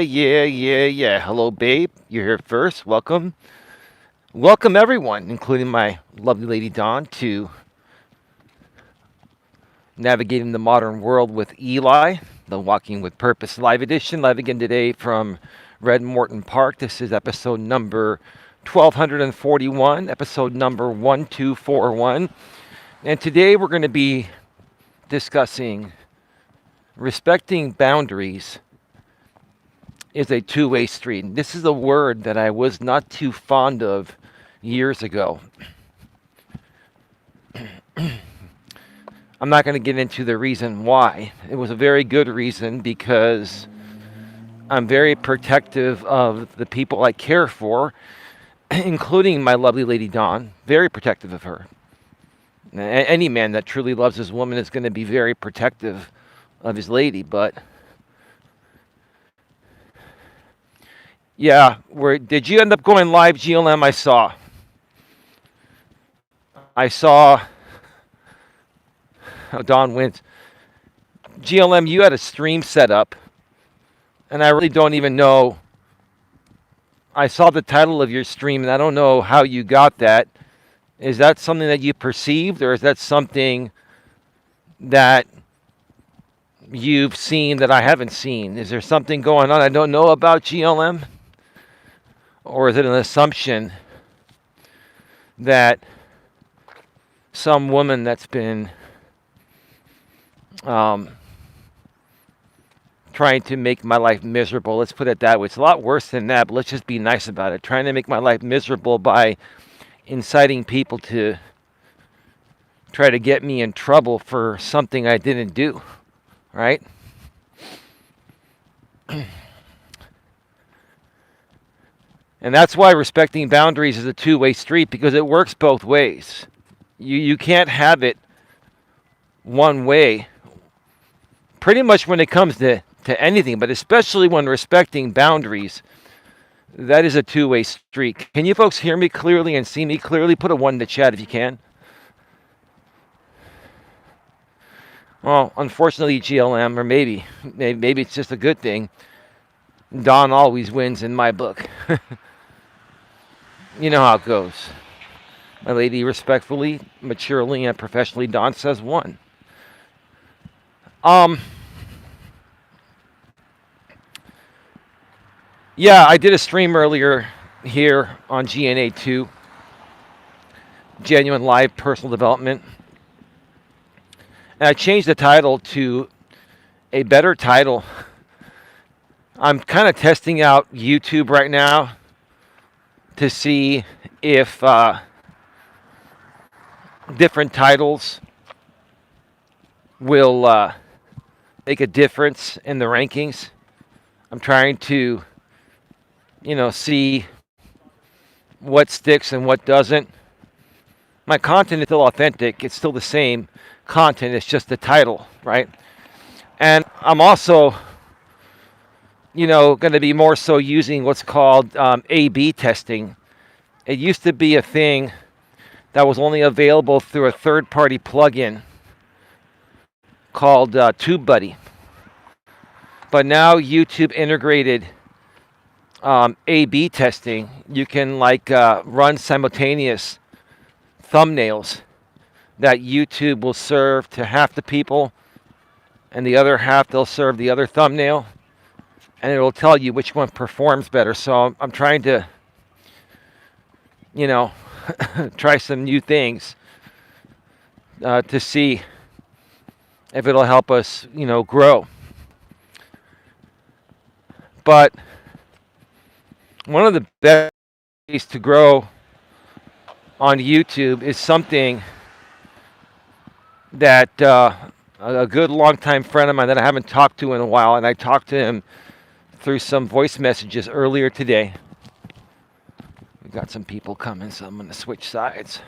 Yeah. Hello, babe. You're here first. Welcome. Welcome, everyone, including my lovely lady Dawn, to Navigating the Modern World with Eli, the Walking with Purpose live edition. Live again today from Red Morton Park. This is episode number 1241, episode number 1241. And today we're going to be discussing respecting boundaries is a two-way street. This is a word that I was not too fond of years ago. I'm not going to get into the reason why. It was a very good reason because I'm very protective of the people I care for, including my lovely lady Dawn. Very protective of her. Any man that truly loves his woman is going to be very protective of his lady, but yeah, did you end up going live, GLM? I saw how Dawn wins. GLM, you had a stream set up, and I really don't even know. I saw the title of your stream, and I don't know how you got that. Is that something that you perceived, or is that something that you've seen that I haven't seen? Is there something going on I don't know about, GLM? Or is it an assumption that some woman that's been trying to make my life miserable, let's put it that way. It's a lot worse than that, but let's just be nice about it. Trying to make my life miserable by inciting people to try to get me in trouble for something I didn't do, right? And that's why respecting boundaries is a two-way street, because it works both ways. You can't have it one way pretty much when it comes to anything, but especially when respecting boundaries. That is a two-way street. Can you folks hear me clearly and see me clearly? Put a 1 in the chat if you can. Well, unfortunately, GLM, or maybe it's just a good thing. Dawn always wins in my book. You know how it goes. My lady respectfully, maturely, and professionally, Dawn says 1. Yeah, I did a stream earlier here on GNA2, Genuine Live Personal Development. And I changed the title to a better title. I'm kind of testing out YouTube right now to see if different titles will make a difference in the rankings. I'm trying to, see what sticks and what doesn't. My content is still authentic. It's still the same content. It's just the title, right? And I'm also, going to be more so using what's called A/B testing. It used to be a thing that was only available through a third-party plugin called TubeBuddy. But now YouTube integrated A/B testing. You can run simultaneous thumbnails that YouTube will serve to half the people, and the other half they'll serve the other thumbnail, and it'll tell you which one performs better. So I'm trying to, try some new things to see if it'll help us, grow. But one of the best ways to grow on YouTube is something that a good longtime friend of mine that I haven't talked to in a while, and I talked to him through some voice messages earlier today. We got some people coming, so I'm going to switch sides.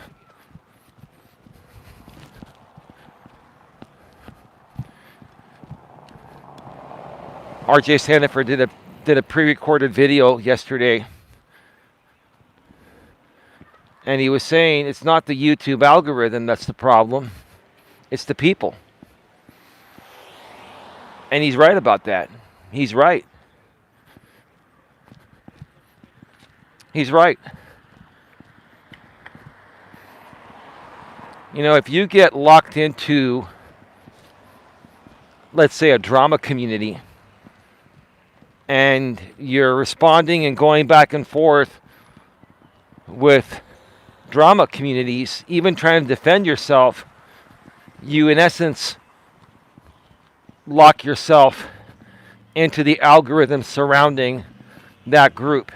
RJ Sandifer did a pre-recorded video yesterday, and he was saying it's not the YouTube algorithm that's the problem, it's the people. And he's right about that. He's right. He's right. You know, if you get locked into, let's say, a drama community, and you're responding and going back and forth with drama communities, even trying to defend yourself, you in essence lock yourself into the algorithm surrounding that group.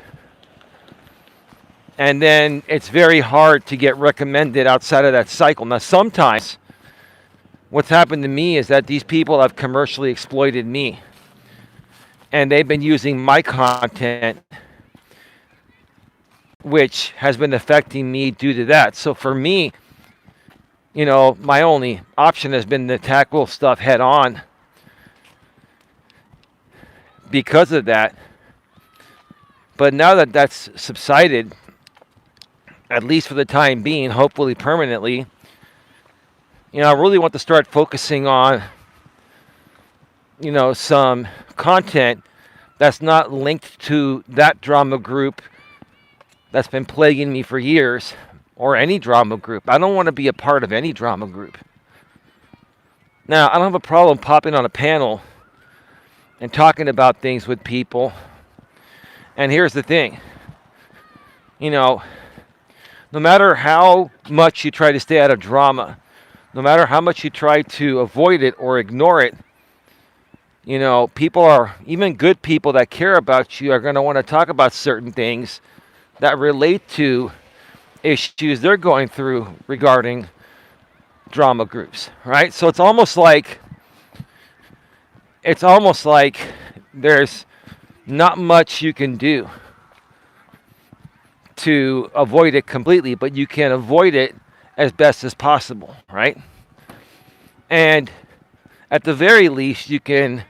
And then it's very hard to get recommended outside of that cycle. Now, sometimes what's happened to me is that these people have commercially exploited me. And they've been using my content, which has been affecting me due to that. So for me, you know, my only option has been to tackle stuff head on because of that. But now that that's subsided, at least for the time being, hopefully permanently, you know, I really want to start focusing on, you know, some content that's not linked to that drama group that's been plaguing me for years, or any drama group. I don't want to be a part of any drama group. Now, I don't have a problem popping on a panel and talking about things with people. And here's the thing. You know, no matter how much you try to stay out of drama, no matter how much you try to avoid it or ignore it, you know, people are, even good people that care about you, are going to want to talk about certain things that relate to issues they're going through regarding drama groups, right? So it's almost like there's not much you can do to avoid it completely, but you can avoid it as best as possible, right? And at the very least, you can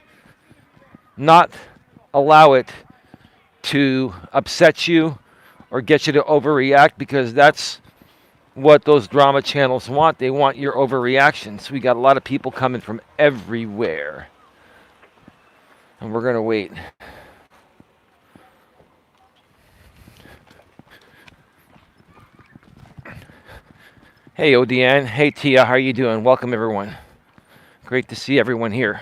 not allow it to upset you or get you to overreact, because that's what those drama channels want. They want your overreactions. We got a lot of people coming from everywhere. And we're going to wait. Hey, ODN. Hey, Tia. How are you doing? Welcome, everyone. Great to see everyone here.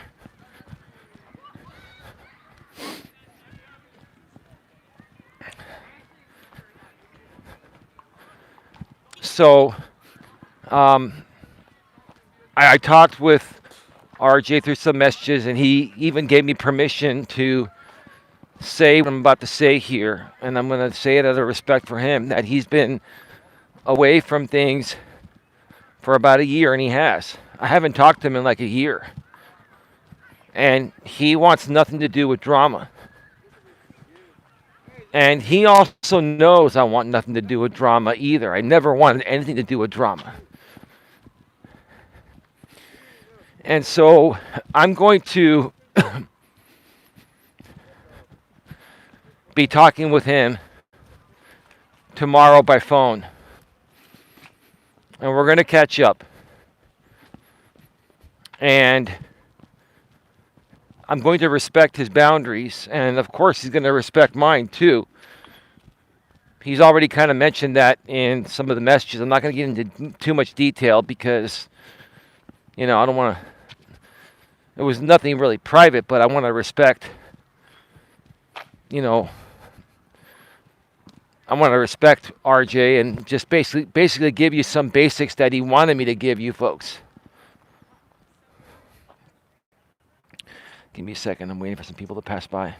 So, I talked with RJ through some messages, and he even gave me permission to say what I'm about to say here. And I'm going to say it out of respect for him, that he's been away from things for about a year, and he has. I haven't talked to him in like a year. And he wants nothing to do with drama. And he also knows I want nothing to do with drama either. I never wanted anything to do with drama. And so I'm going to be talking with him tomorrow by phone. And we're going to catch up. And I'm going to respect his boundaries, and of course he's going to respect mine too. He's already kind of mentioned that in some of the messages. I'm not going to get into too much detail because, you know, I don't want to, it was nothing really private, but I want to respect, you know, I want to respect RJ and just basically give you some basics that he wanted me to give you folks. Give me a second. I'm waiting for some people to pass by.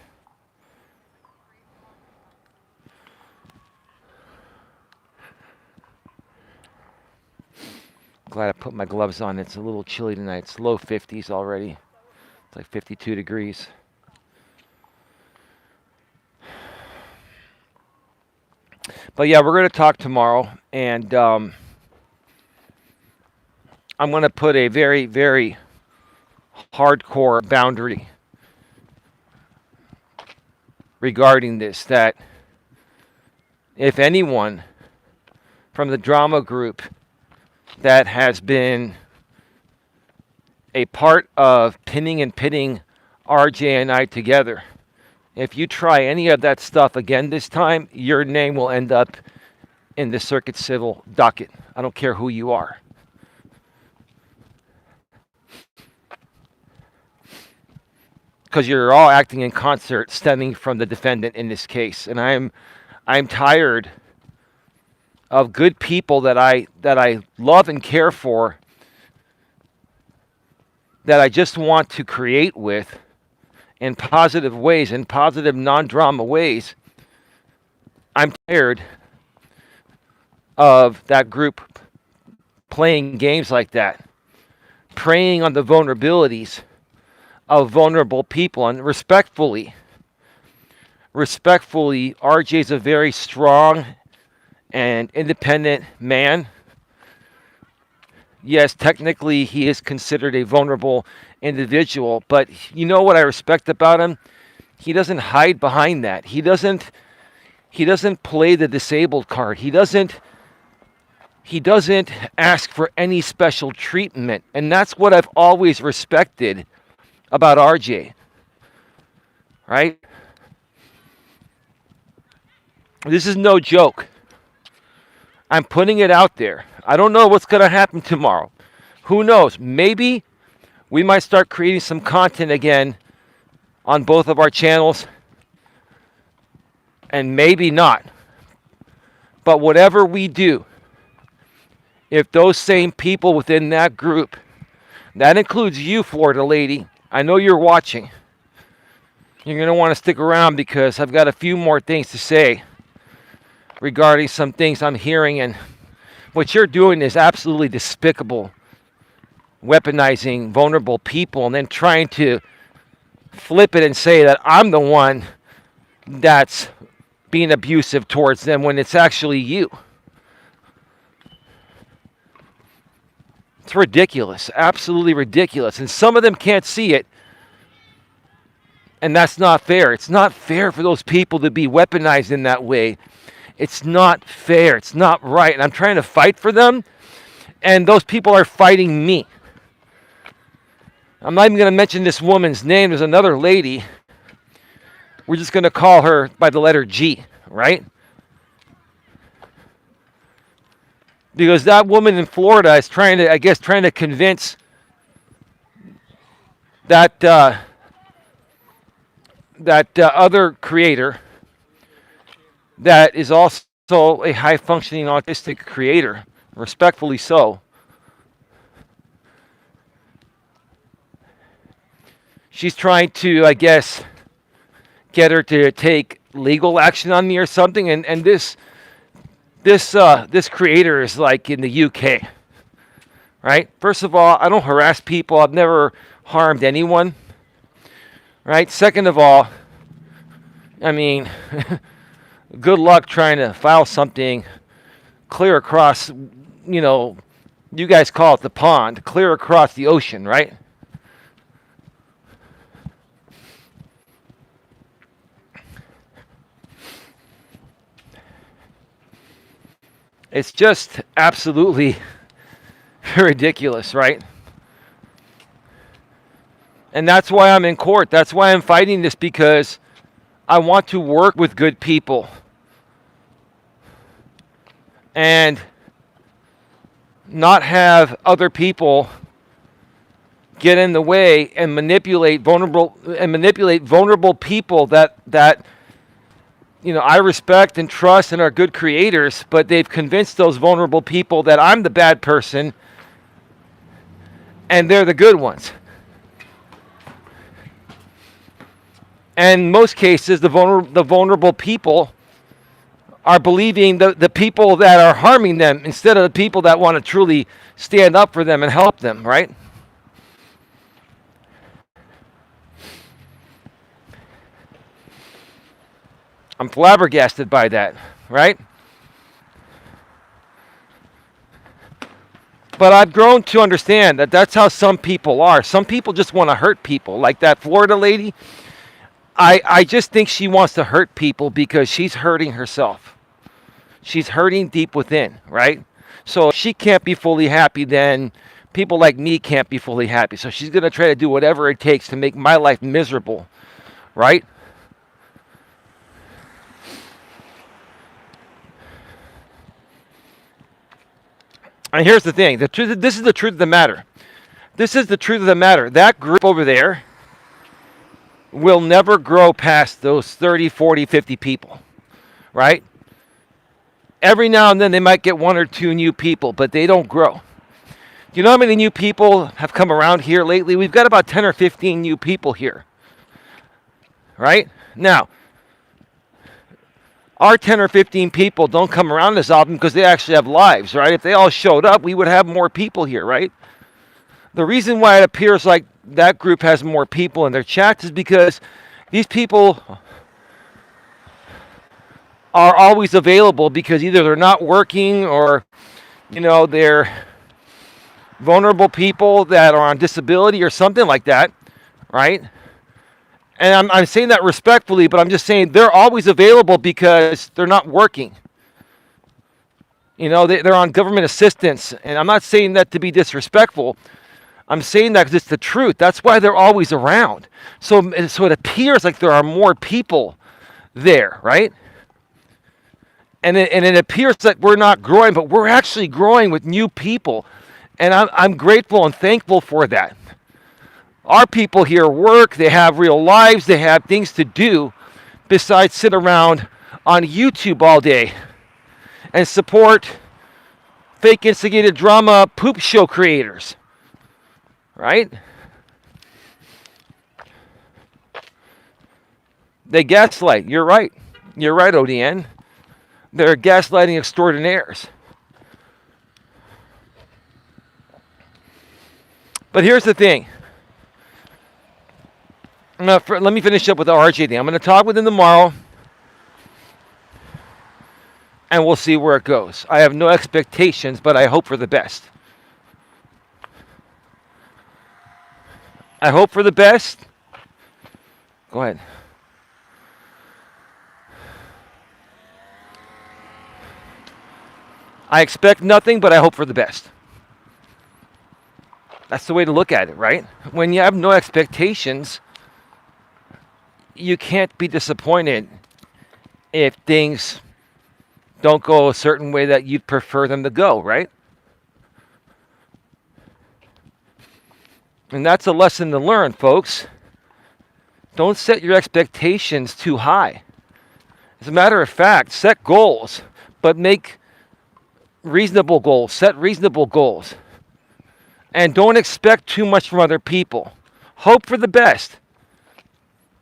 Glad I put my gloves on. It's a little chilly tonight. It's low 50s already. It's like 52 degrees. But yeah, we're going to talk tomorrow. And I'm going to put a very, very hardcore boundary regarding this, that if anyone from the drama group that has been a part of pinning and pitting RJ and I together, If you try any of that stuff again this time, your name will end up in the circuit civil docket. I don't care who you are. Because you're all acting in concert, stemming from the defendant in this case. And I'm tired of good people that I love and care for, that I just want to create with in positive ways, in positive non-drama ways. I'm tired of that group playing games like that, preying on the vulnerabilities of vulnerable people. And respectfully, RJ's a very strong and independent man. Yes, technically he is considered a vulnerable individual, but you know what I respect about him? He doesn't hide behind that. He doesn't play the disabled card. He doesn't ask for any special treatment. And that's what I've always respected about RJ. Right? This is no joke. I'm putting it out there. I don't know what's going to happen tomorrow. Who knows? Maybe we might start creating some content again on both of our channels. And maybe not. But whatever we do, if those same people within that group, that includes you, Florida lady, I know you're watching. You're going to want to stick around because I've got a few more things to say regarding some things I'm hearing, and what you're doing is absolutely despicable. Weaponizing vulnerable people and then trying to flip it and say that I'm the one that's being abusive towards them when it's actually you. It's ridiculous, absolutely ridiculous. And some of them can't see it. And that's not fair. It's not fair for those people to be weaponized in that way. It's not fair. It's not right. And I'm trying to fight for them. And those people are fighting me. I'm not even going to mention this woman's name. There's another lady. We're just going to call her by the letter G, right? Because that woman in Florida is trying to convince that other creator that is also a high-functioning autistic creator, respectfully so. She's trying to, I guess, get her to take legal action on me or something, and this creator is like in the UK, right? First of all, I don't harass people. I've never harmed anyone, right? Second of all, I mean, good luck trying to file something clear across, you guys call it the pond, clear across the ocean, right? It's just absolutely ridiculous, right? And that's why I'm in court. That's why I'm fighting this, because I want to work with good people and not have other people get in the way and manipulate vulnerable people that I respect and trust and are good creators, but they've convinced those vulnerable people that I'm the bad person and they're the good ones. And in most cases, the vulnerable people are believing the people that are harming them instead of the people that want to truly stand up for them and help them, right? I'm flabbergasted by that, right? But I've grown to understand that that's how some people are. Some people just want to hurt people, like that Florida lady. I just think she wants to hurt people because she's hurting herself. She's hurting deep within, right? So if she can't be fully happy, then people like me can't be fully happy. So she's going to try to do whatever it takes to make my life miserable, right? And here's the thing. This is the truth of the matter. This is the truth of the matter. That group over there will never grow past those 30, 40, 50 people, right? Every now and then they might get one or two new people, but they don't grow. You know how many new people have come around here lately? We've got about 10 or 15 new people here, right? Now, our 10 or 15 people don't come around as often because they actually have lives, right? If they all showed up, we would have more people here, right? The reason why it appears like that group has more people in their chats is because these people are always available because either they're not working or, they're vulnerable people that are on disability or something like that, right? And I'm saying that respectfully, but I'm just saying they're always available because they're not working. They're on government assistance. And I'm not saying that to be disrespectful. I'm saying that because it's the truth. That's why they're always around. So it appears like there are more people there, right? And it appears that we're not growing, but we're actually growing with new people. And I'm grateful and thankful for that. Our people here work, they have real lives, they have things to do besides sit around on YouTube all day and support fake instigated drama poop show creators. Right? They gaslight. You're right. You're right, ODN. They're gaslighting extraordinaires. But here's the thing. Let me finish up with the RJ thing. I'm going to talk with him tomorrow, and we'll see where it goes. I have no expectations, but I hope for the best. I hope for the best. Go ahead. I expect nothing, but I hope for the best. That's the way to look at it, right? When you have no expectations, you can't be disappointed if things don't go a certain way that you'd prefer them to go, right? And that's a lesson to learn, folks. Don't set your expectations too high. As a matter of fact, set goals, but make reasonable goals. Set reasonable goals. And don't expect too much from other people. Hope for the best.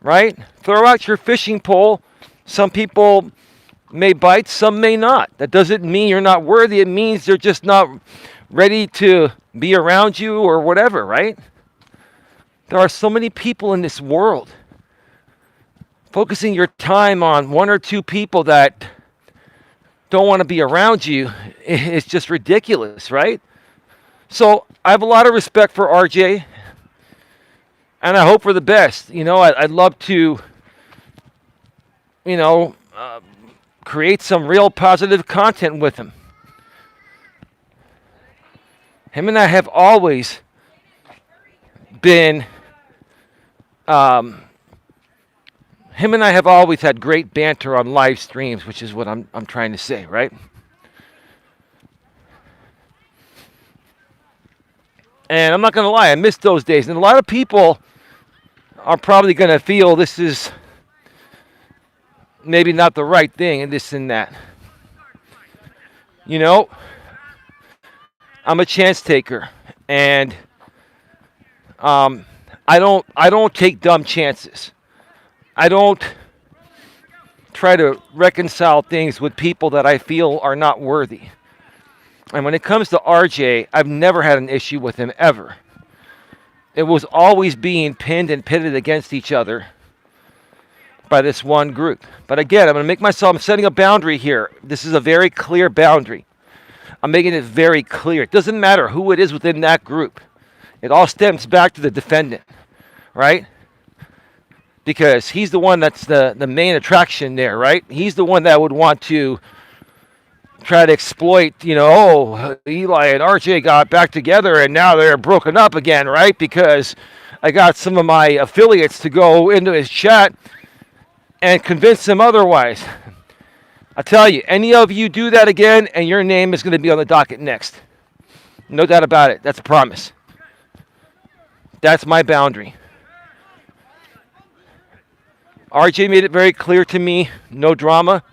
Right? Throw out your fishing pole. Some people may bite, some may not. That doesn't mean you're not worthy. It means they're just not ready to be around you or whatever, right? There are so many people in this world. Focusing your time on one or two people that don't want to be around you is just ridiculous, right? So I have a lot of respect for RJ, and I hope for the best. I'd love to, create some real positive content with him. Him and I have always been, him and I have always had great banter on live streams, which is what I'm trying to say, right? And I'm not going to lie, I miss those days. And a lot of people are probably going to feel this is maybe not the right thing and this and that. I'm a chance taker, and I don't take dumb chances. I don't try to reconcile things with people that I feel are not worthy. And when it comes to RJ, I've never had an issue with him ever. It was always being pinned and pitted against each other by this one group. But again, I'm setting a boundary here. This is a very clear boundary. I'm making it very clear. It doesn't matter who it is within that group. It all stems back to the defendant, right? Because he's the one that's the main attraction there, right? He's the one that would want to try to exploit, Eli and RJ got back together and now they're broken up again, right? Because I got some of my affiliates to go into his chat and convince him otherwise. I tell you, any of you do that again and your name is going to be on the docket next. No doubt about it. That's a promise. That's my boundary. RJ made it very clear to me, no drama.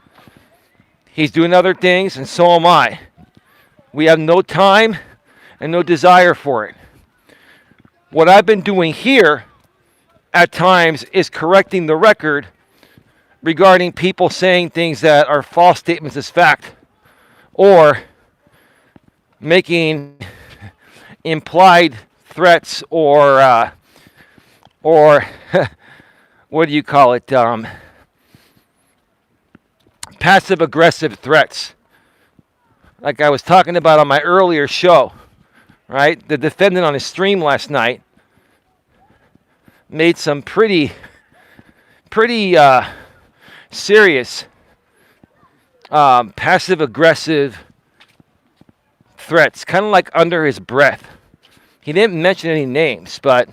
He's doing other things, and so am I. We have no time and no desire for it. What I've been doing here at times is correcting the record regarding people saying things that are false statements as fact, or making implied threats or what do you call it? Passive aggressive threats. Like I was talking about on my earlier show, right? The defendant on his stream last night made some pretty serious passive aggressive threats, kind of like under his breath. He didn't mention any names, but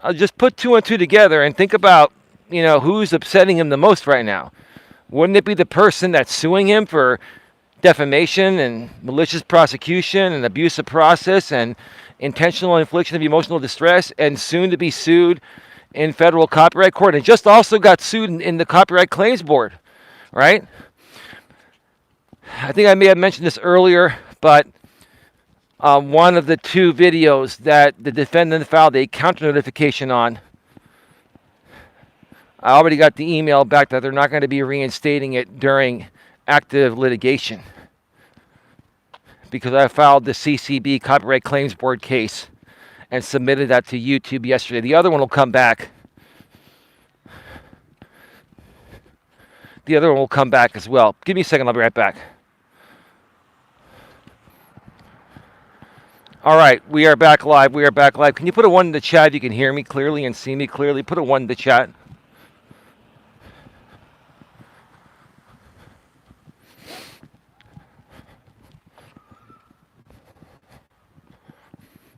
I'll just put two and two together and think about, who's upsetting him the most right now. Wouldn't it be the person that's suing him for defamation and malicious prosecution and abuse of process and intentional infliction of emotional distress, and soon to be sued in federal copyright court, and just also got sued in the Copyright Claims Board, right? I think I may have mentioned this earlier, but one of the two videos that the defendant filed a counter notification on, I already got the email back that they're not going to be reinstating it during active litigation, because I filed the CCB Copyright Claims Board case and submitted that to YouTube yesterday. The other one will come back. The other one will come back as well. Give me a second, I'll be right back. All right, we are back live. We are back live. Can you put a 1 in the chat if you can hear me clearly and see me clearly? Put a 1 in the chat.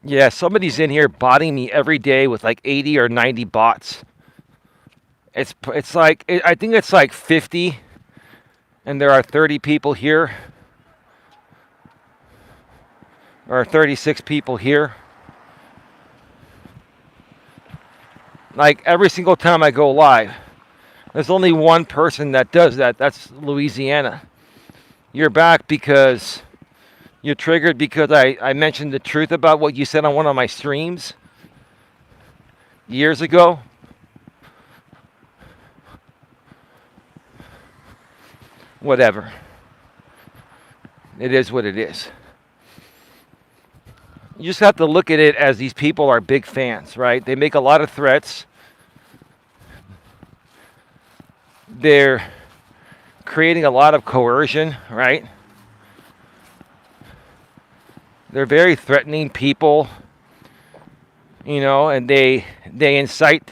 Yeah, somebody's in here botting me every day with like 80 or 90 bots. It's like, I think it's like 50, and there are 30 people here. Or 36 people here. Like every single time I go live, there's only one person that does that. That's Louisiana. You're back because you're triggered because I mentioned the truth about what you said on one of my streams years ago. Whatever. It is what it is. You just have to look at it as these people are big fans, right? They make a lot of threats. They're creating a lot of coercion, right? They're very threatening people, and they incite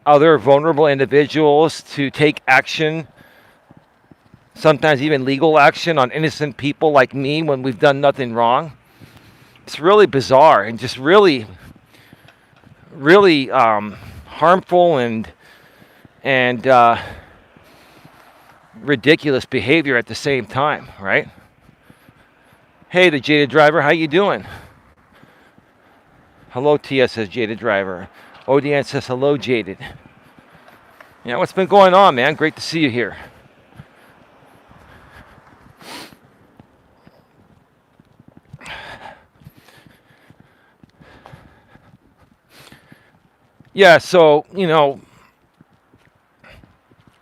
other vulnerable individuals to take action, sometimes even legal action, on innocent people like me when we've done nothing wrong. It's really bizarre and just really harmful and ridiculous behavior at the same time, right? Hey, the Jaded Driver, how you doing? Hello, Tia, says Jaded Driver. ODN says hello, Jaded. Yeah, what's been going on, man? Great to see you here. Yeah, so,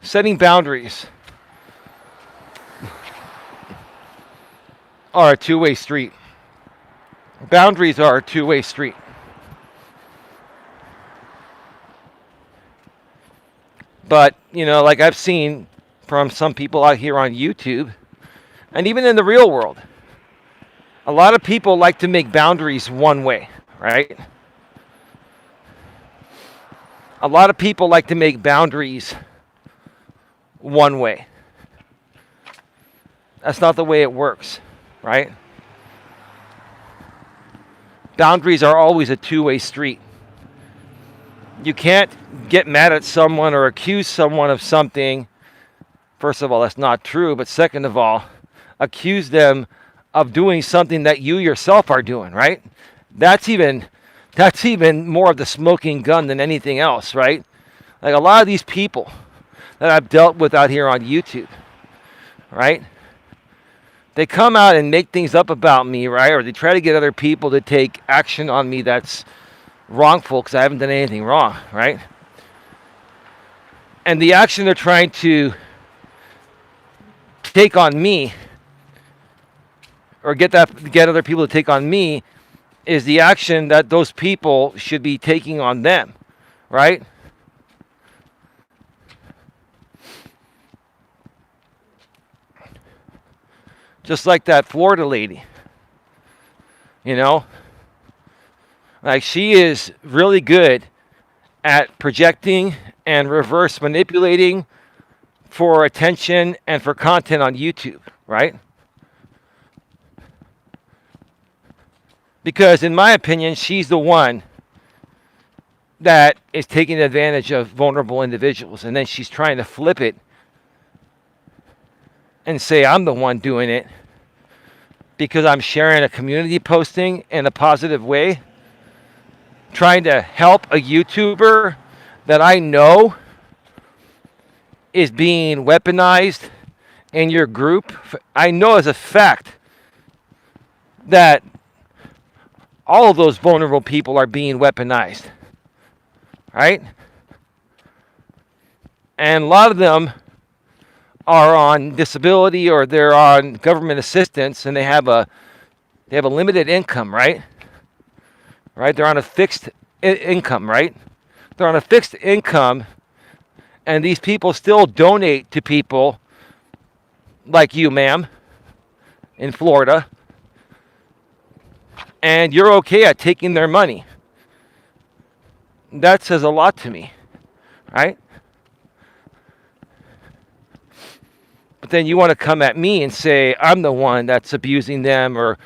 setting boundaries are a two-way street. Boundaries are a two-way street. But, like I've seen from some people out here on YouTube, and even in the real world, a lot of people like to make boundaries one way, right? A lot of people like to make boundaries one way. That's not the way it works, right? Boundaries are always a two-way street. You can't get mad at someone or accuse someone of something. First of all, that's not true. But second of all, accuse them of doing something that you yourself are doing, right? That's even more of the smoking gun than anything else, right? Like a lot of these people that I've dealt with out here on YouTube, right? They come out and make things up about me, right? Or they try to get other people to take action on me that's wrongful because I haven't done anything wrong, right? And the action they're trying to take on me or get other people to take on me is the action that those people should be taking on them, right? Just like that Florida lady, you know? Like she is really good at projecting and reverse manipulating for attention and for content on YouTube, right? Because in my opinion, she's the one that is taking advantage of vulnerable individuals, and then she's trying to flip it and say I'm the one doing it because I'm sharing a community posting in a positive way, trying to help a YouTuber that I know is being weaponized in your group. I know as a fact that all of those vulnerable people are being weaponized, right? And a lot of them are on disability or they're on government assistance and they have a limited income, right? Right? They're on a fixed income, right? They're on a fixed income, and these people still donate to people like you, ma'am, in Florida, and you're okay at taking their money. That says a lot to me, right? But then you want to come at me and say I'm the one that's abusing them or,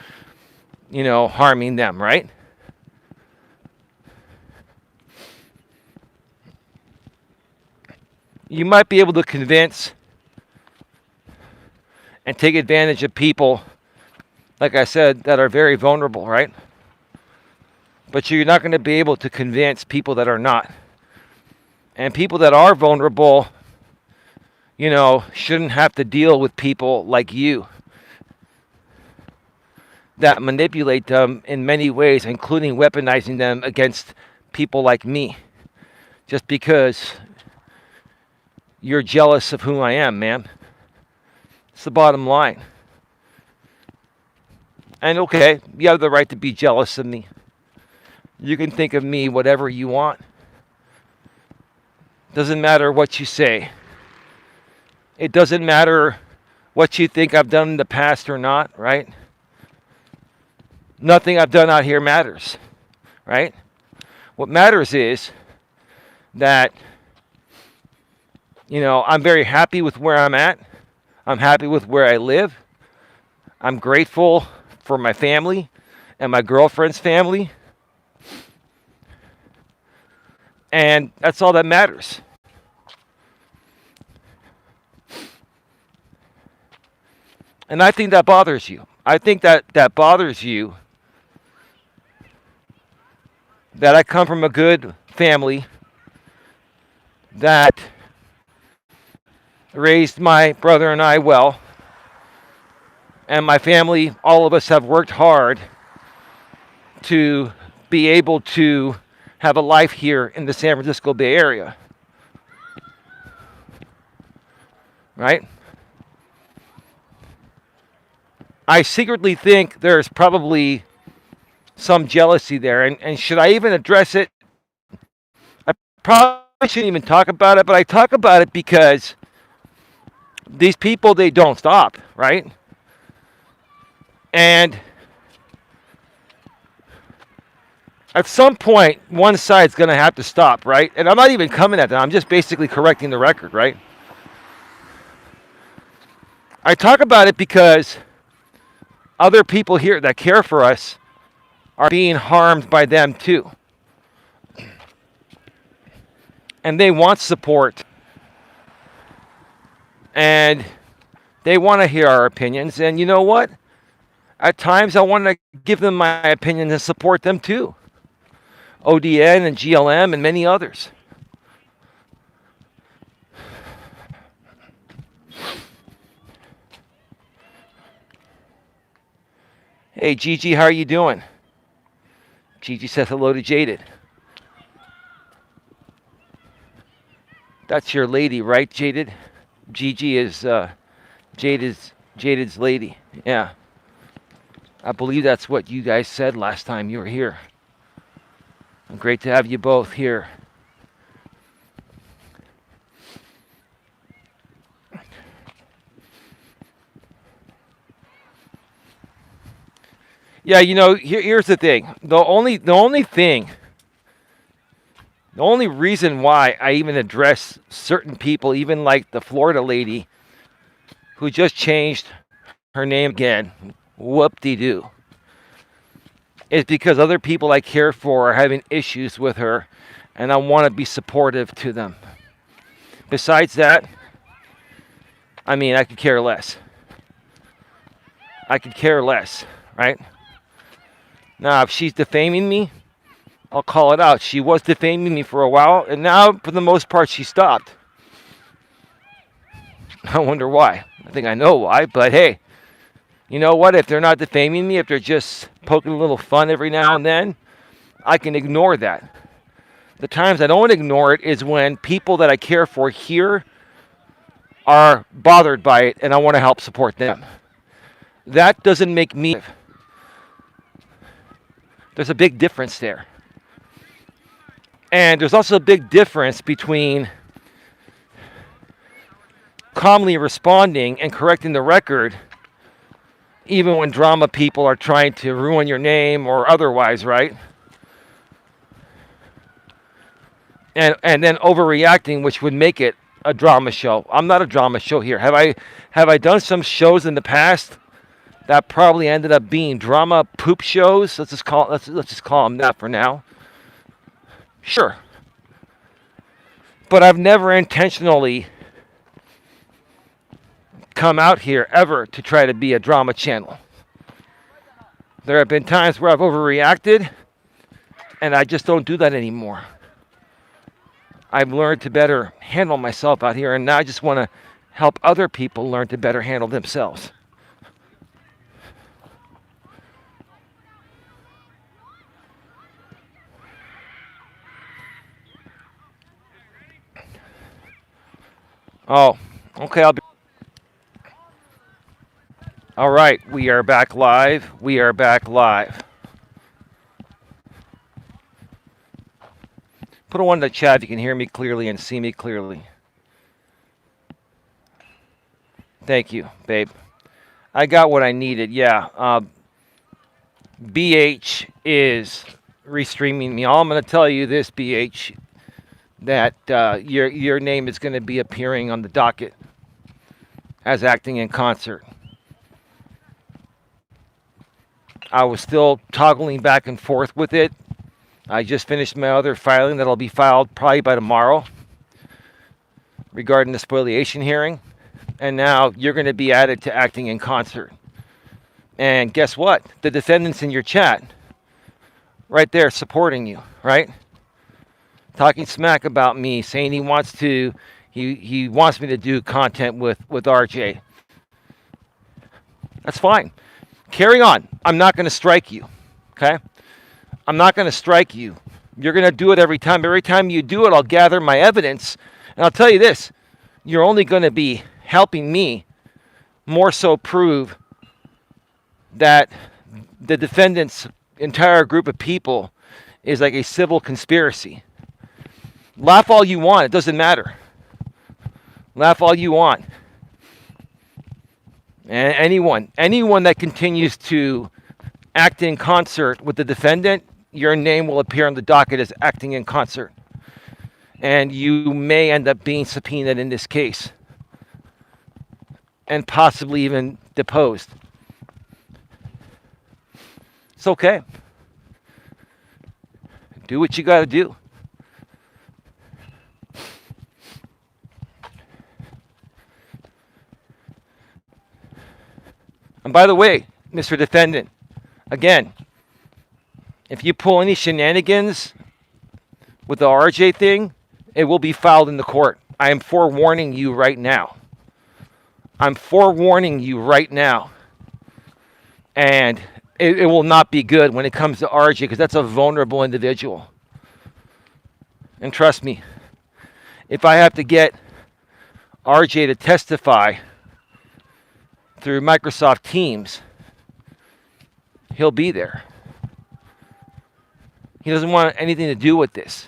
harming them, right? You might be able to convince and take advantage of people, like I said, that are very vulnerable, right? But you're not going to be able to convince people that are not. And people that are vulnerable, shouldn't have to deal with people like you that manipulate them in many ways, including weaponizing them against people like me, just because you're jealous of who I am, man. It's the bottom line. And okay, you have the right to be jealous of me. You can think of me whatever you want. Doesn't matter what you say. It doesn't matter what you think I've done in the past or not, right? Nothing I've done out here matters, right? What matters is that, I'm very happy with where I'm at. I'm happy with where I live. I'm grateful for my family and my girlfriend's family. And that's all that matters. And I think that bothers you. I think that bothers you that I come from a good family that raised my brother and I well. And my family, all of us have worked hard to be able to have a life here in the San Francisco Bay Area. Right? I secretly think there's probably some jealousy there. And should I even address it? I probably shouldn't even talk about it, but I talk about it because these people, they don't stop, right? And at some point, one side's going to have to stop, right? And I'm not even coming at them. I'm just basically correcting the record, right? I talk about it because other people here that care for us are being harmed by them too. And they want support. And they want to hear our opinions. And you know what? At times, I want to give them my opinion and support them too. ODN and GLM and many others. Hey, Gigi, how are you doing? Gigi says hello to Jaded. That's your lady, right, Jaded? Gigi is Jaded's lady. Yeah. I believe that's what you guys said last time you were here. Great to have you both here. Yeah, here's the thing. The only reason why I even address certain people, even like the Florida lady who just changed her name again, whoop-de-doo, is because other people I care for are having issues with her, and I want to be supportive to them. Besides that, I could care less. I could care less, right? Now, if she's defaming me, I'll call it out. She was defaming me for a while, and now, for the most part, she stopped. I wonder why. I think I know why, but hey, you know what? If they're not defaming me, if they're just poking a little fun every now and then, I can ignore that. The times I don't ignore it is when people that I care for here are bothered by it, and I want to help support them. That doesn't make me... There's a big difference there. And there's also a big difference between calmly responding and correcting the record, even when drama people are trying to ruin your name or otherwise, right? And then overreacting, which would make it a drama show. I'm not a drama show here. Have I done some shows in the past that probably ended up being drama poop shows? Let's just call them that for now. Sure. But I've never intentionally come out here ever to try to be a drama channel. There have been times where I've overreacted, and I just don't do that anymore. I've learned to better handle myself out here, and now I just want to help other people learn to better handle themselves. Oh, okay, all right, we are back live. We are back live. Put a one in the chat if you can hear me clearly and see me clearly. Thank you, babe. I got what I needed, yeah. BH is restreaming me. All I'm going to tell you this, BH, that your name is going to be appearing on the docket as acting in concert. I was still toggling back and forth with it. I just finished my other filing that'll be filed probably by tomorrow regarding the spoliation hearing. And now you're going to be added to acting in concert. And guess what? The defendant's in your chat right there supporting you, right? Talking smack about me, saying he wants me to do content with RJ. That's fine. Carry on. I'm not going to strike you, okay? I'm not going to strike you. You're going to do it every time. Every time you do it, I'll gather my evidence. And I'll tell you this, you're only going to be helping me more so prove that the defendant's entire group of people is like a civil conspiracy. Laugh all you want. It doesn't matter. Laugh all you want. And anyone that continues to act in concert with the defendant, your name will appear on the docket as acting in concert. And you may end up being subpoenaed in this case. And possibly even deposed. It's okay. Do what you got to do. And by the way, Mr. Defendant, again, if you pull any shenanigans with the RJ thing, it will be filed in the court. I am forewarning you right now. I'm forewarning you right now. And it will not be good when it comes to RJ, because that's a vulnerable individual. And trust me, if I have to get RJ to testify through Microsoft Teams, he'll be there. He doesn't want anything to do with this.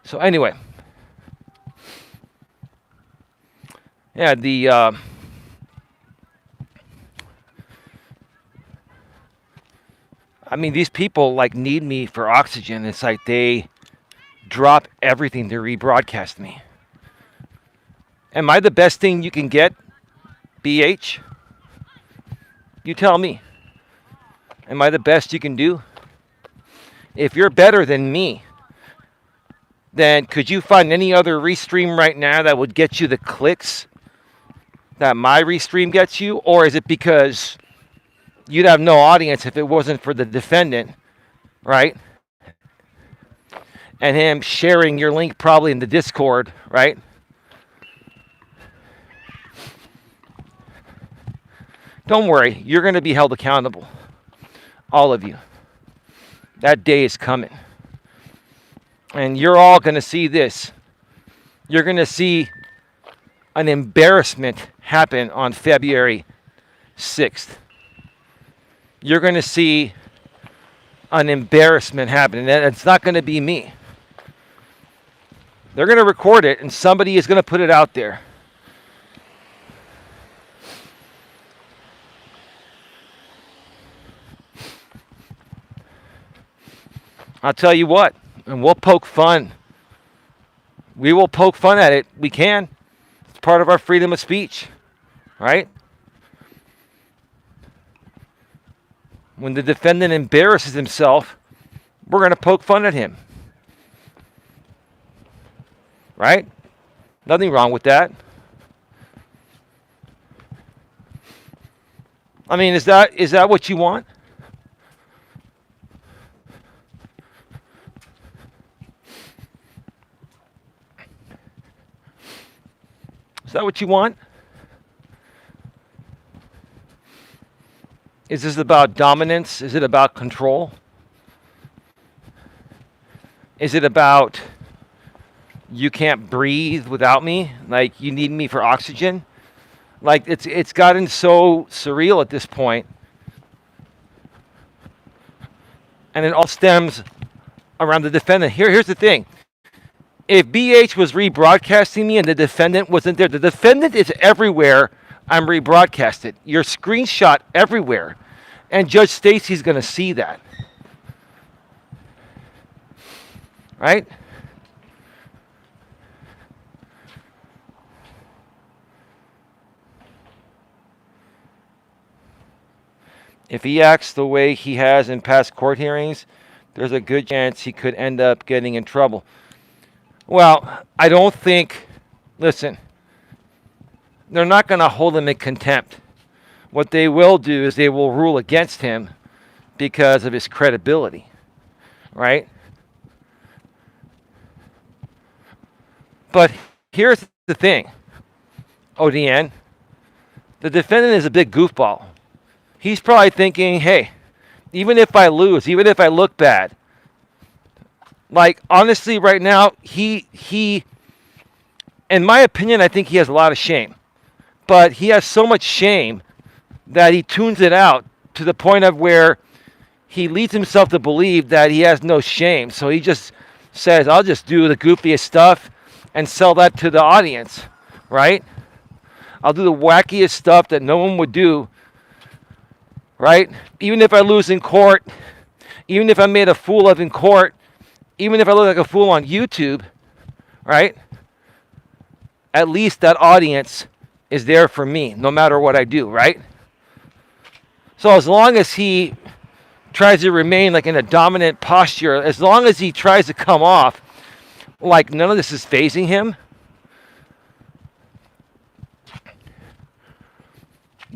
So anyway, yeah, I mean, these people like need me for oxygen. It's like they drop everything to rebroadcast me. Am I the best thing you can get, BH? You tell me. Am I the best you can do? If you're better than me, then could you find any other restream right now that would get you the clicks that my restream gets you? Or is it because you'd have no audience if it wasn't for the defendant, right? And him sharing your link probably in the Discord, right? Don't worry, you're going to be held accountable. All of you. That day is coming. And you're all going to see this. You're going to see an embarrassment happen on February 6th. You're going to see an embarrassment happen. And it's not going to be me. They're going to record it, and somebody is going to put it out there. I'll tell you what, and we'll poke fun. We will poke fun at it. We can. It's part of our freedom of speech, right? When the defendant embarrasses himself, we're going to poke fun at him. Right? Nothing wrong with that. I mean, is that what you want? Is that what you want? Is this about dominance? Is it about control? Is it about you can't breathe without me? Like you need me for oxygen? Like it's gotten so surreal at this point. And it all stems around the defendant. Here's the thing. If BH was rebroadcasting me and the defendant wasn't there, the defendant is everywhere I'm rebroadcasted. You're screenshot everywhere. And Judge Stacy's going to see that. Right? If he acts the way he has in past court hearings, there's a good chance he could end up getting in trouble. Well, I don't think, listen, they're not going to hold him in contempt. What they will do is they will rule against him because of his credibility, right? But here's the thing, ODN, the defendant is a big goofball. He's probably thinking, hey, even if I lose, even if I look bad, like, honestly, right now, he, in my opinion, I think he has a lot of shame. But he has so much shame that he tunes it out to the point of where he leads himself to believe that he has no shame. So he just says, I'll just do the goofiest stuff and sell that to the audience, right? I'll do the wackiest stuff that no one would do, right? Even if I lose in court, even if I'm made a fool of in court, even if I look like a fool on YouTube, right? At least that audience is there for me, no matter what I do, right? So as long as he tries to remain like in a dominant posture, as long as he tries to come off like none of this is phasing him,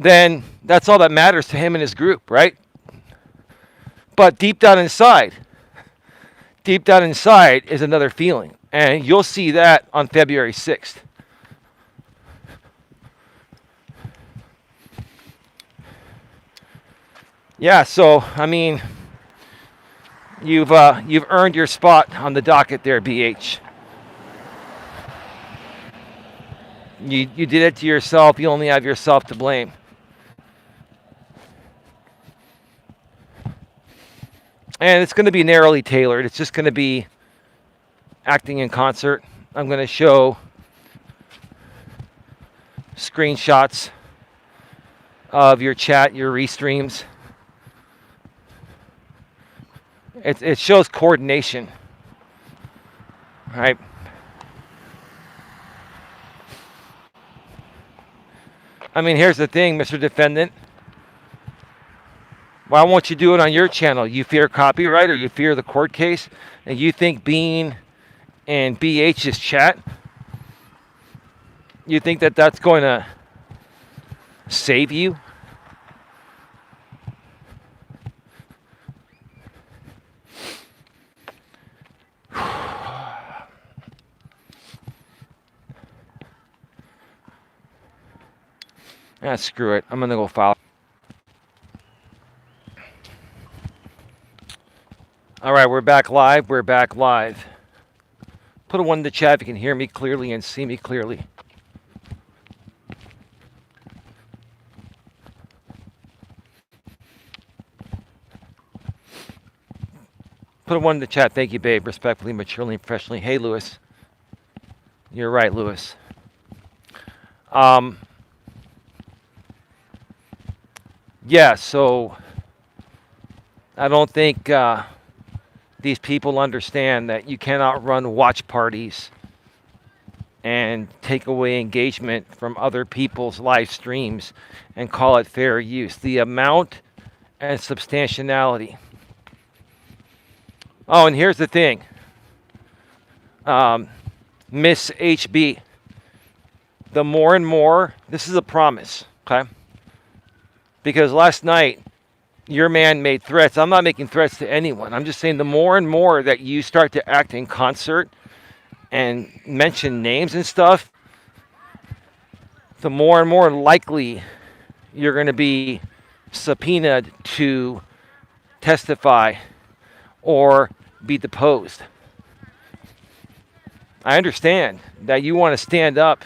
then that's all that matters to him and his group, right? But deep down inside is another feeling. And you'll see that on February 6th. Yeah, so, I mean, you've earned your spot on the docket there, BH. You did it to yourself. You only have yourself to blame. And it's going to be narrowly tailored. It's just going to be acting in concert. I'm going to show screenshots of your chat, your restreams. It shows coordination, right? I mean, here's the thing, Mr. Defendant. Why won't you do it on your channel? You fear copyright, or you fear the court case, and you think being in BH's chat, you think that that's going to save you? Ah, screw it. I'm going to go file. All right, we're back live. We're back live. Put a 1 in the chat if you can hear me clearly and see me clearly. Put a 1 in the chat. Thank you, babe. Respectfully, maturely, and professionally. Hey, Lewis. You're right, Lewis. Yeah, so I don't think these people understand that you cannot run watch parties and take away engagement from other people's live streams and call it fair use. The amount and substantiality. Oh, and here's the thing. Miss HB, the more and more, this is a promise, okay? Because last night, your man made threats. I'm not making threats to anyone. I'm just saying the more and more that you start to act in concert and mention names and stuff, the more and more likely you're going to be subpoenaed to testify or be deposed. I understand that you want to stand up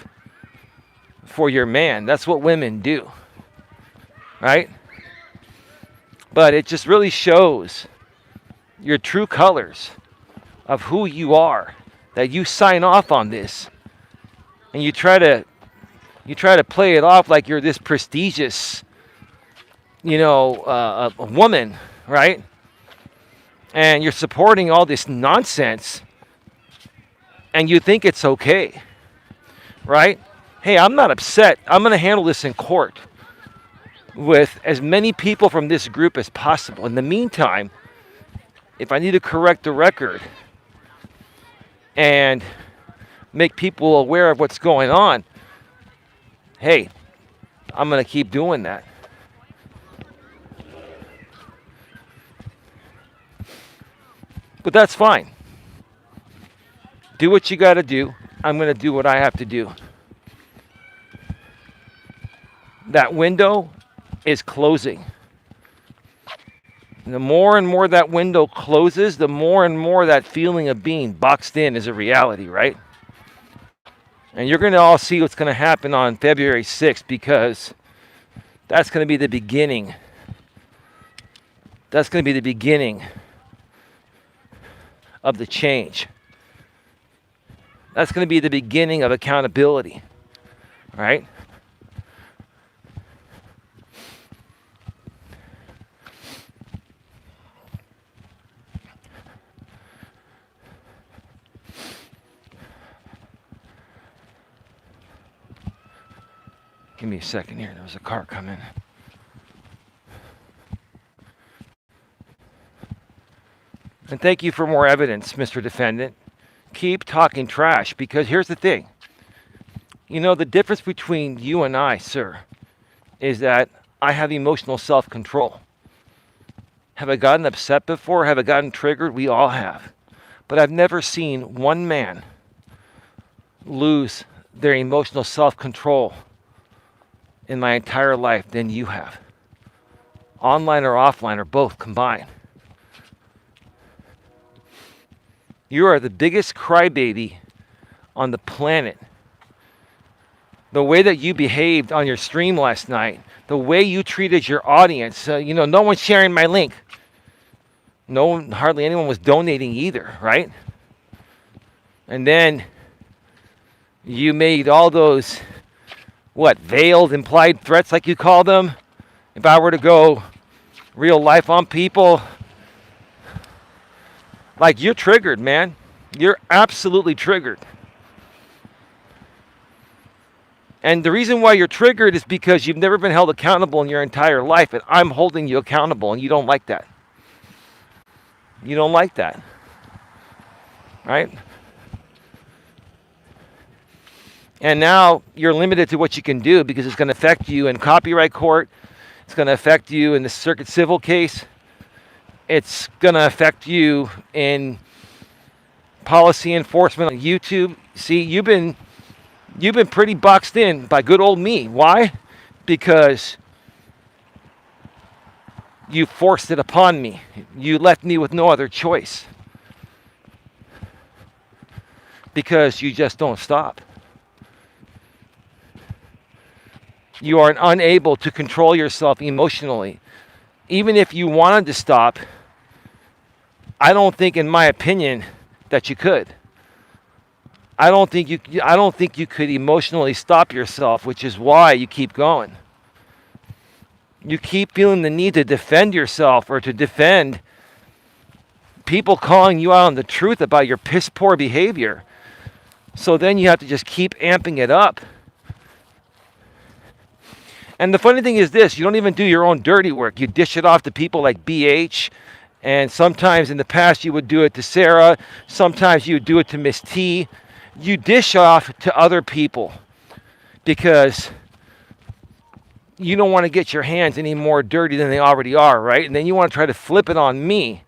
for your man. That's what women do, right? But it just really shows your true colors of who you are, that you sign off on this and you try to play it off like you're this prestigious, a woman, right? And you're supporting all this nonsense and you think it's okay, right? Hey, I'm not upset. I'm going to handle this in court with as many people from this group as possible. In the meantime, if I need to correct the record and make people aware of what's going on, hey, I'm going to keep doing that. But that's fine. Do what you got to do. I'm going to do what I have to do. That window is closing. And the more and more that window closes, the more and more that feeling of being boxed in is a reality, right? And you're going to all see what's going to happen on February 6th, because that's going to be the beginning. That's going to be the beginning of the change. That's going to be the beginning of accountability, right? Give me a second here. There was a car coming. And thank you for more evidence, Mr. Defendant. Keep talking trash, because here's the thing. The difference between you and I, sir, is that I have emotional self-control. Have I gotten upset before? Have I gotten triggered? We all have. But I've never seen one man lose their emotional self-control in my entire life than you have. Online or offline or both combined. You are the biggest crybaby on the planet. The way that you behaved on your stream last night, the way you treated your audience, no one's sharing my link. Hardly anyone was donating either, right? And then you made all those, veiled, implied threats, like you call them. If I were to go real life on people, like, you're triggered, man. You're absolutely triggered. And the reason why you're triggered is because you've never been held accountable in your entire life, and I'm holding you accountable, and you don't like that. You don't like that, right? And now you're limited to what you can do because it's going to affect you in copyright court. It's going to affect you in the circuit civil case. It's going to affect you in policy enforcement on YouTube. See, you've been pretty boxed in by good old me. Why? Because you forced it upon me. You left me with no other choice. Because you just don't stop. You are unable to control yourself emotionally. Even if you wanted to stop, I don't think, in my opinion, that you could. I don't think you could emotionally stop yourself, which is why you keep going. You keep feeling the need to defend yourself or to defend people calling you out on the truth about your piss poor behavior. So then you have to just keep amping it up. And the funny thing is this, you don't even do your own dirty work. You dish it off to people like BH, and sometimes in the past you would do it to Sarah, sometimes you would do it to Miss T. You dish off to other people because you don't want to get your hands any more dirty than they already are, right? And then you want to try to flip it on me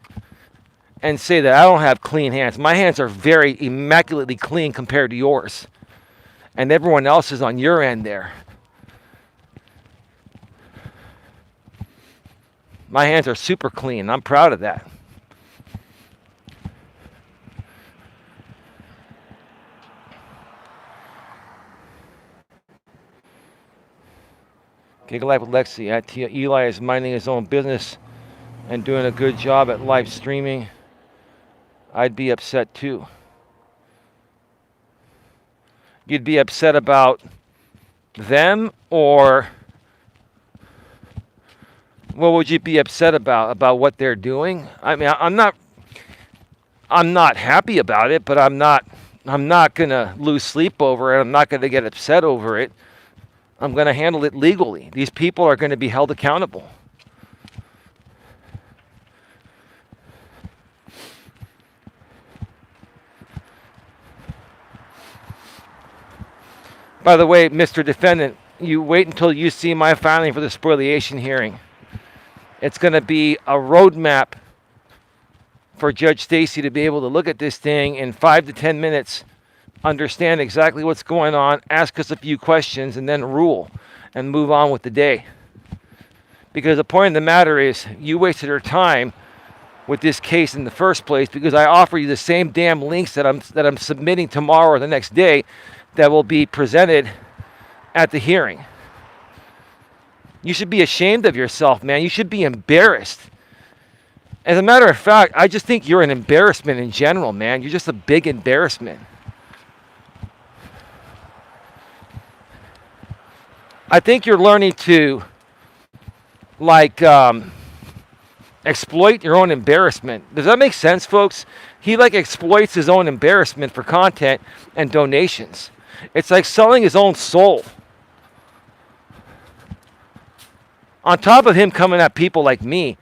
and say that I don't have clean hands. My hands are very immaculately clean compared to yours. And everyone else is on your end there. My hands are super clean. I'm proud of that. Gig Life with Lexi. Eli is minding his own business and doing a good job at live streaming. I'd be upset too. You'd be upset about them, or what would you be upset about? About what they're doing? I mean, I'm not happy about it, but I'm not gonna lose sleep over it. I'm not gonna get upset over it. I'm gonna handle it legally. These people are gonna be held accountable. By the way, Mr. Defendant, you wait until you see my filing for the spoliation hearing. It's going to be a roadmap for Judge Stacy to be able to look at this thing in 5 to 10 minutes, understand exactly what's going on, ask us a few questions, and then rule and move on with the day. Because the point of the matter is, you wasted your time with this case in the first place because I offer you the same damn links that I'm submitting tomorrow or the next day that will be presented at the hearing. You should be ashamed of yourself, man. You should be embarrassed. As a matter of fact, I just think you're an embarrassment in general, man. You're just a big embarrassment. I think you're learning to, exploit your own embarrassment. Does that make sense, folks? He, exploits his own embarrassment for content and donations. It's like selling his own soul. On top of him coming at people like me,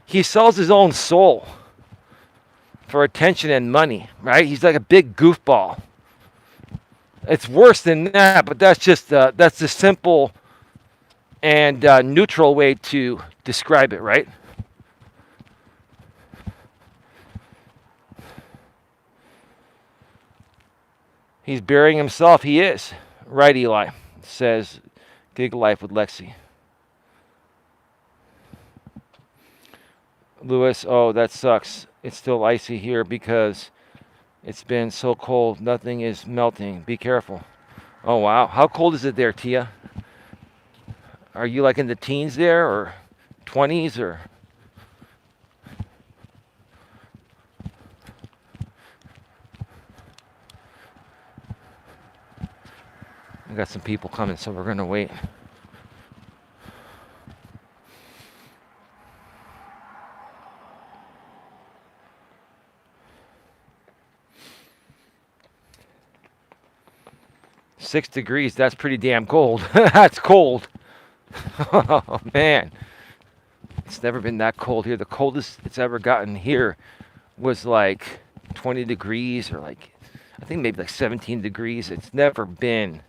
he sells his own soul for attention and money, right? He's like a big goofball. It's worse than that, but that's just the simple and neutral way to describe it, right? He's burying himself. He is. Right, Eli, says Gig Life with Lexi. Lewis, oh, that sucks. It's still icy here because it's been so cold. Nothing is melting. Be careful. Oh, wow. How cold is it there, Tia? Are you like in the teens there or 20s or? We got some people coming, so we're going to wait. Six degrees, that's pretty damn cold. That's cold. Oh, man. It's never been that cold here. The coldest it's ever gotten here was like 20 degrees or like, I think maybe like 17 degrees. It's never been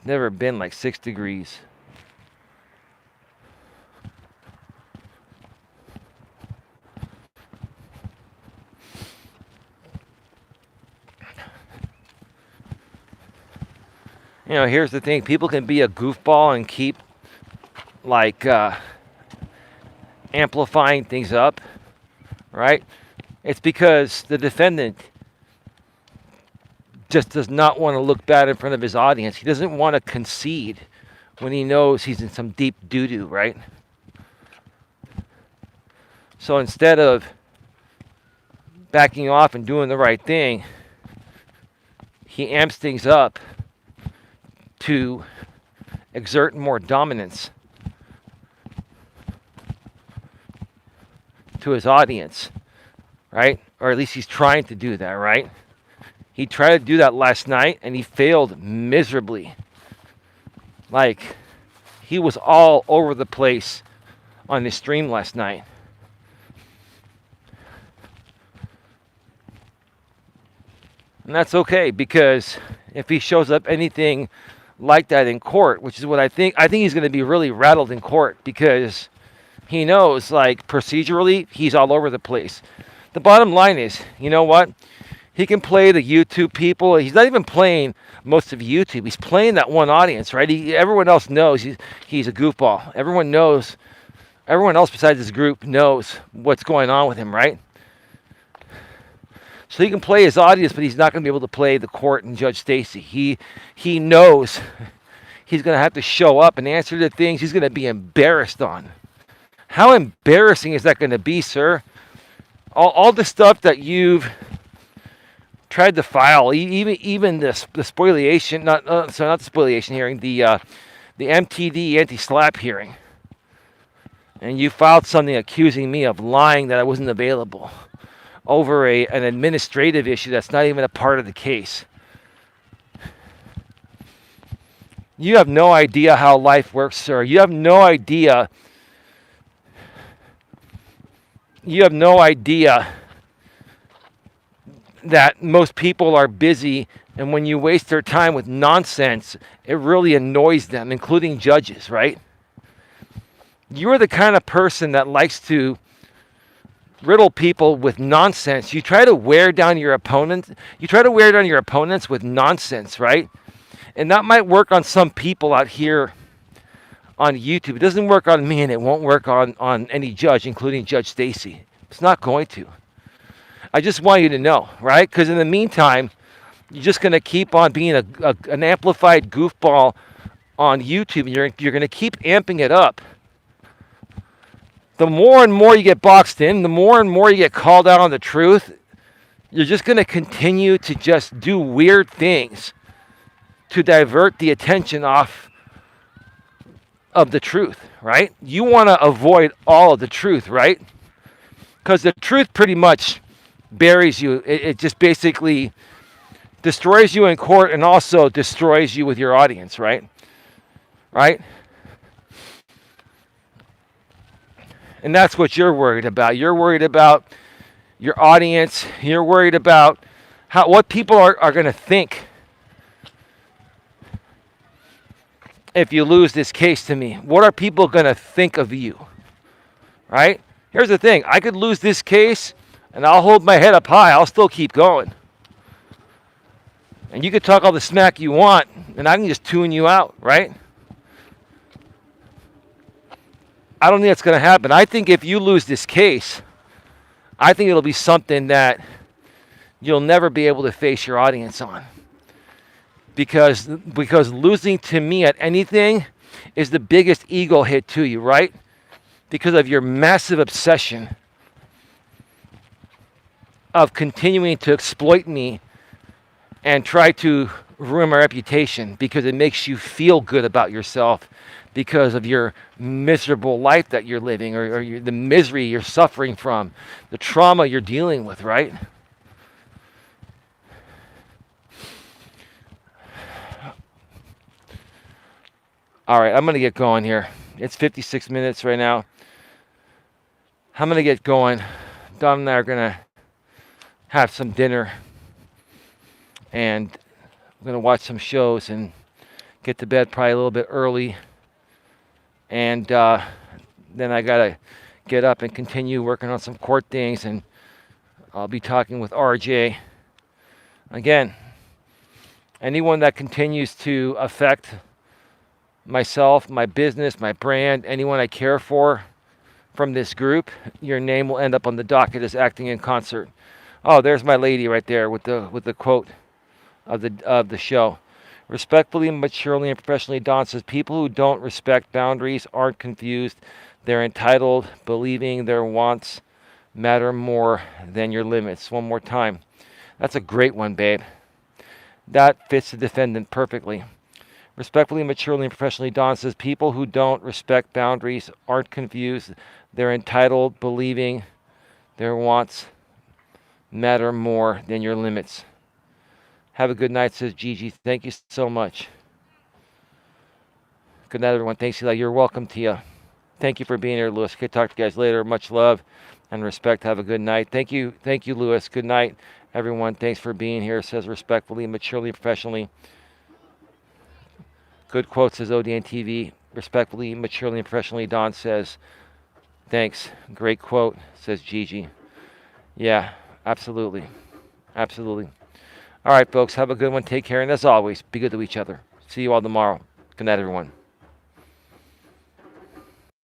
like 6 degrees. You know, here's the thing. People can be a goofball and keep, like, amplifying things up, right? It's because the defendant just does not want to look bad in front of his audience. He doesn't want to concede when he knows he's in some deep doo-doo, right? So instead of backing off and doing the right thing, he amps things up to exert more dominance to his audience, right? Or at least he's trying to do that, right? He tried to do that last night and he failed miserably. Like, he was all over the place on his stream last night. And that's okay, because if he shows up anything like that in court, which is what I think he's going to be really rattled in court, because he knows, like, procedurally, he's all over the place. The bottom line is, you know what? He can play the YouTube people. He's not even playing most of YouTube. He's playing that one audience, right? Everyone else knows he's a goofball. Everyone else besides his group knows what's going on with him, right? So he can play his audience, but he's not going to be able to play the court and Judge Stacy. He knows he's going to have to show up and answer the things he's going to be embarrassed on. How embarrassing is that going to be, sir? All the stuff that you've tried to file, even the spoliation, not the spoliation hearing, the MTD anti-SLAPP hearing, and you filed something accusing me of lying that I wasn't available over an administrative issue that's not even a part of the case. You have no idea how life works, sir. You have no idea. You have no idea that most people are busy, and when you waste their time with nonsense, it really annoys them, including judges, right? You're the kind of person that likes to riddle people with nonsense. You try to wear down your opponent. You try to wear down your opponents with nonsense, right? And that might work on some people out here on YouTube. It doesn't work on me, and it won't work on any judge, including Judge Stacy. It's not going to. I just want you to know, right? Because in the meantime, you're just going to keep on being an amplified goofball on YouTube, and you're going to keep amping it up. The more and more you get boxed in, the more and more you get called out on the truth, you're just going to continue to just do weird things to divert the attention off of the truth, right? You want to avoid all of the truth, right? Because the truth pretty much buries you. It just basically destroys you in court and also destroys you with your audience, right? Right? And that's what you're worried about. You're worried about your audience. You're worried about what people are going to think. if you lose this case to me? What are people going to think of you? Right? Here's the thing. I could lose this case and I'll hold my head up high. I'll still keep going. And you could talk all the smack you want and I can just tune you out, right? I don't think that's going to happen. I think if you lose this case, I think it'll be something that you'll never be able to face your audience on. Because losing to me at anything is the biggest ego hit to you, right? Because of your massive obsession of continuing to exploit me and try to ruin my reputation because it makes you feel good about yourself because of your miserable life that you're living or the misery you're suffering from, the trauma you're dealing with, right? All right, I'm going to get going here. It's 56 minutes right now. I'm going to get going. Don and I are going to have some dinner and I'm going to watch some shows and get to bed probably a little bit early. And then I got to get up and continue working on some court things, and I'll be talking with RJ. Again, anyone that continues to affect myself, my business, my brand, anyone I care for from this group, your name will end up on the docket as acting in concert. Oh, there's my lady right there with the quote of the show. Respectfully, maturely, and professionally, Don says, people who don't respect boundaries aren't confused. They're entitled, believing their wants matter more than your limits. One more time. That's a great one, babe. That fits the defendant perfectly. Respectfully, maturely, and professionally, Don says, people who don't respect boundaries aren't confused. They're entitled, believing their wants matter more than your limits. Have a good night, says Gigi. Thank you so much. Good night, everyone. Thanks, Eli. You're welcome, Tia. Thank you for being here, Lewis. Good talk to you guys later. Much love and respect. Have a good night. Thank you, Lewis. Good night, everyone. Thanks for being here, says respectfully, maturely, professionally. Good quote, says ODN TV. Respectfully, maturely, and professionally, Don says, thanks. Great quote, says Gigi. Yeah, absolutely. Absolutely. All right, folks, have a good one. Take care. And as always, be good to each other. See you all tomorrow. Good night, everyone.